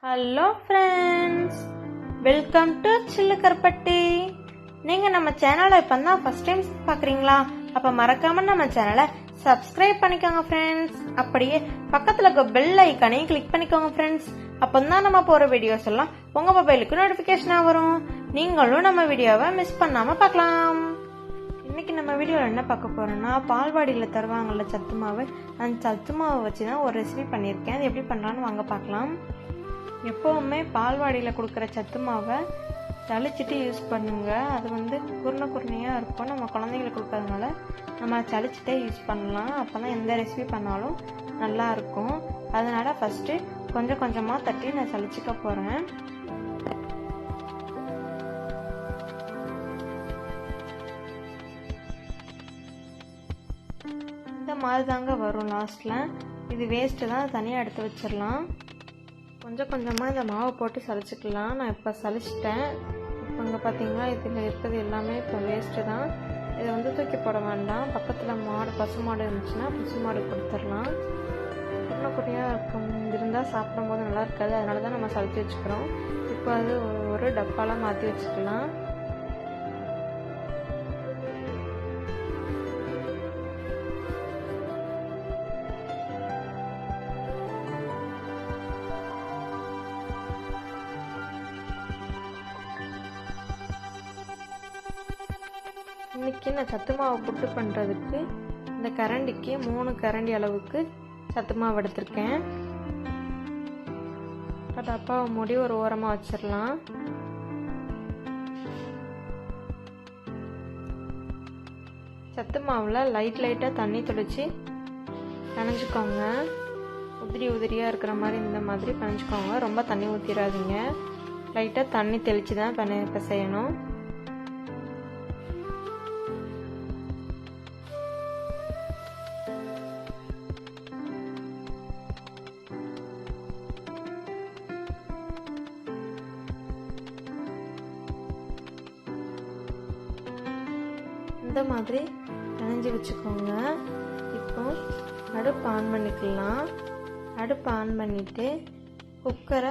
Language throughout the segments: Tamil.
ஹலோ ஃப்ரெண்ட்ஸ், வெல்கம் டு சில்லு கருப்பட்டி. நீங்கள் நம்ம சேனலை இப்போ தான் ஃபர்ஸ்ட் டைம் பார்க்குறீங்களா? அப்போ மறக்காமல் நம்ம சேனலை சப்ஸ்கிரைப் பண்ணிக்கோங்க ஃப்ரெண்ட்ஸ். அப்படியே பக்கத்தில் இருக்க பெல் ஐக்கானையும் கிளிக் பண்ணிக்கோங்க ஃப்ரெண்ட்ஸ். அப்போ தான் நம்ம போகிற வீடியோஸ் எல்லாம் உங்கள் மொபைலுக்கு நோட்டிஃபிகேஷனாக வரும். நீங்களும் நம்ம வீடியோவை மிஸ் பண்ணாமல் பார்க்கலாம். இன்னைக்கு நம்ம வீடியோவில் என்ன பார்க்க போகிறோன்னா, பால்வாடியில் தருவாங்கள்ல சத்து மாவு, அந்த சத்து மாவை வச்சு தான் ஒரு ரெசிபி பண்ணியிருக்கேன். அது எப்படி பண்ணலான்னு வாங்க பார்க்கலாம். எப்போவுமே பால்வாடியில் கொடுக்குற சத்து மாவை சளிச்சிட்டு யூஸ் பண்ணுங்க. அது குருணையாக இருக்கும். நம்ம குழந்தைங்களுக்கு கொடுக்கறதுனால நம்ம சளிச்சிட்டே யூஸ் பண்ணலாம். அப்போ தான் எந்த ரெசிபி பண்ணாலும் நல்லா இருக்கும். அதனால் ஃபஸ்ட்டு கொஞ்சம் கொஞ்சமாக தட்டி நான் சளிச்சிக்க போகிறேன். இந்த மாதிரி தாங்க வரும் லாஸ்ட்டில். இது வேஸ்ட்டு தான், தனியாக எடுத்து வச்சிடலாம். கொஞ்சம் கொஞ்சமாக இந்த மாவு போட்டு சளிச்சிக்கலாம். நான் இப்போ சளிச்சிட்டேன். இப்போ இங்கே பார்த்தீங்களா, இதில் இருக்கிறது எல்லாமே இப்போ வேஸ்ட்டு தான். இதை தூக்கி போட வேண்டாம். பக்கத்தில் பசு மாடு இருந்துச்சுன்னா பசு மாடு கொடுத்துடலாம். குறையாக இருக்கும் இருந்தால் சாப்பிடும்போது நல்லா இருக்காது. அதனால தான் நம்ம சளிச்சு வச்சுக்கிறோம். இப்போ அது ஒரு டப்பாலாம் மாற்றி வச்சுக்கலாம். இன்றைக்கி நான் சத்து மாவு புட்டு பண்ணுறதுக்கு இந்த கரண்டிக்கு 3 கரண்டி அளவுக்கு சத்து மாவு எடுத்திருக்கேன். டப்பாவை மூடி ஒரு ஓரமாக வச்சிடலாம். சத்து மாவில் லைட்டாக தண்ணி தெளித்து பிணைஞ்சிக்கோங்க. உதிரியாக இருக்கிற மாதிரி இந்த மாதிரி பிணைஞ்சிக்கோங்க. ரொம்ப தண்ணி ஊற்றிடாதீங்க. லைட்டாக தண்ணி தெளித்து தான் பிசையணும். இந்த மாதிரி பிணைஞ்சி வச்சுக்கோங்க. இப்போ அடுப்பு ஆன் பண்ணிக்கலாம். அடுப்பு ஆன் பண்ணிவிட்டு குக்கரை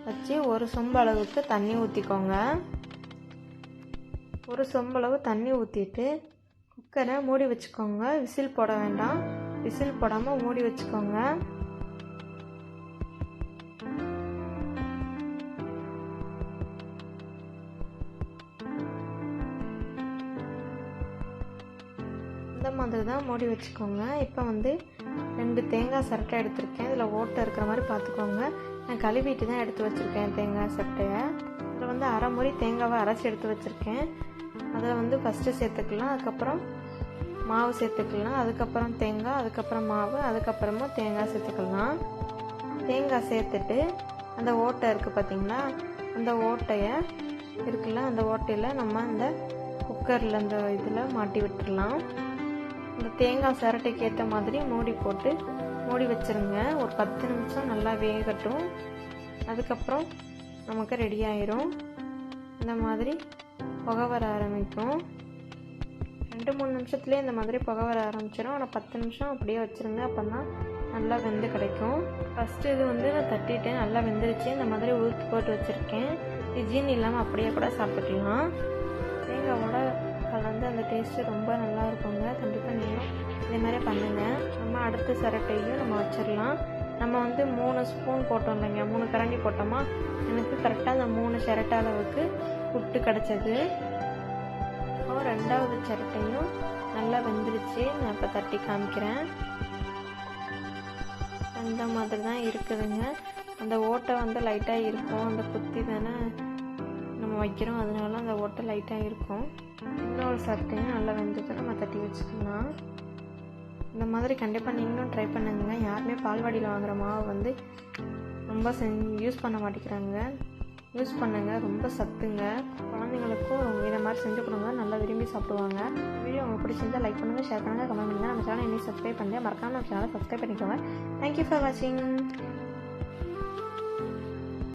வச்சு ஒரு சொம்பு அளவுக்கு தண்ணி ஊற்றிக்கோங்க. ஒரு சொம்பளவு தண்ணி ஊற்றிட்டு குக்கரை மூடி வச்சுக்கோங்க. விசில் போட வேண்டாம். விசில் போடாமல் மூடி வச்சுக்கோங்க. இந்த மாதிரி தான் மூடி வச்சுக்கோங்க. இப்போ 2 தேங்காய் சரட்டை எடுத்திருக்கேன். இதில் ஓட்டை இருக்கிற மாதிரி பார்த்துக்கோங்க. நான் கழுவிட்டு தான் எடுத்து வச்சுருக்கேன் தேங்காய் சட்டையை. இதில் அரை முறி தேங்காவை அரைச்சி எடுத்து வச்சுருக்கேன். அதில் ஃபஸ்ட்டு சேர்த்துக்கலாம். அதுக்கப்புறம் மாவு சேர்த்துக்கலாம். அதுக்கப்புறம் தேங்காய், அதுக்கப்புறம் மாவு, அதுக்கப்புறமா தேங்காய் சேர்த்துக்கலாம். தேங்காய் சேர்த்துட்டு அந்த ஓட்டை இருக்குது பார்த்திங்களா, அந்த ஓட்டையை இருக்குல்ல, அந்த ஓட்டையில் நம்ம இந்த குக்கரில் இந்த இதில் மாட்டி விட்டுடலாம். இந்த தேங்காய் சரட்டைக்கு ஏற்ற மாதிரி மூடி போட்டு மூடி வச்சுருங்க. ஒரு 10 நிமிஷம் நல்லா வேகட்டும். அதுக்கப்புறம் நமக்கு ரெடி ஆயிரும். இந்த மாதிரி புகை வர ஆரம்பிக்கும். 2-3 நிமிஷத்துலேயே இந்த மாதிரி புகை வர ஆரம்பிச்சிடும். ஆனால் 10 நிமிஷம் அப்படியே வச்சுருங்க. அப்போ தான் நல்லா வெந்து கிடைக்கும். ஃபஸ்ட்டு இது நான் தட்டிட்டேன். நல்லா வெந்துருச்சு. இந்த மாதிரி ஊற்றி போட்டு வச்சுருக்கேன். இது ஜீனி இல்லாமல் அப்படியே கூட சாப்பிட்டுக்கலாம். தேங்காவோட கலந்து அந்த டேஸ்ட்டு ரொம்ப நல்லா இருக்குங்க. கண்டிப்பாக நீங்களும் இதே மாதிரி பண்ணுங்கள். நம்ம அடுத்த சரட்டையும் நம்ம வச்சிடலாம். நம்ம 3 ஸ்பூன் போட்டோம் இல்லைங்க, 3 கரண்டி போட்டோமா, எனக்கு கரெக்டாக அந்த 3 சரட்டை அளவுக்கு புட்டு கிடச்சது. அப்புறம் 2வது சரட்டையும் நல்லா வெந்துருச்சு. நான் இப்போ தட்டி காமிக்கிறேன். அந்த மாதிரி தான் இருக்குதுங்க. அந்த ஓட்டை லைட்டாக இருக்கும். அந்த குத்தி தானே நம்ம வைக்கிறோம், அதனால அந்த ஓட்டை லைட்டாக இருக்கும். இன்னொரு சட்டையும் நல்லா வெந்துட்டு நம்ம தட்டி வச்சுக்கலாம். இந்த மாதிரி கண்டிப்பாக நீங்களும் ட்ரை பண்ணுங்க. யாருமே பால்வாடியில் வாங்குகிற மாவு ரொம்ப யூஸ் பண்ண மாட்டேங்கிறாங்க. யூஸ் பண்ணுங்க, ரொம்ப சத்துங்க. குழந்தைங்களுக்கும் இதை மாதிரி செஞ்சு கொடுங்க, நல்லா விரும்பி சாப்பிடுவாங்க. வீடியோ உங்களுக்கு பிடிச்சிருந்தா லைக் பண்ணுங்கள், ஷேர் பண்ணுங்கள், கமெண்ட் பண்ணுங்கள். நம்ம சேனலை இன்னும் சப்ஸ்கிரைப் பண்ணுங்கள். மறக்காமல் நம்ம சேனலை சப்ஸ்கிரைப் பண்ணிக்கோங்க. தேங்க்யூ ஃபார் வாட்சிங்.